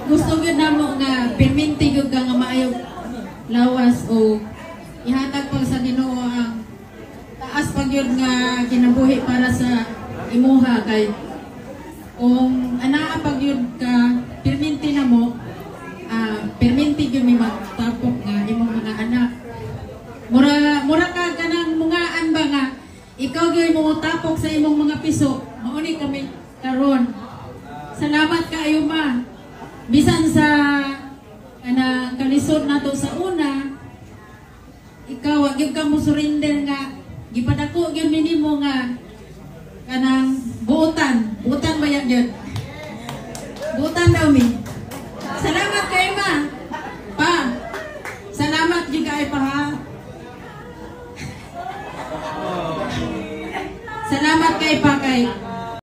gusto gyud namo nga perminti gyud ka nga maayo lawas o ihatag pag sa Ginoo ang taas pag yun nga kinabuhi para sa imuha kay kung anaa pag yun ka perminti na mo perminti yun may magtapok nga imong mga anak mura ka kanang mungaan ba nga ikaw gyud mo tapok sa imong mga piso mauni kami karon salamat kaayo ma bisan sa kanang kalisod nato sa una ikaw wag gyud ka mo surrender nga gipadako gyud nimo nga kanang buutan ba yan gyud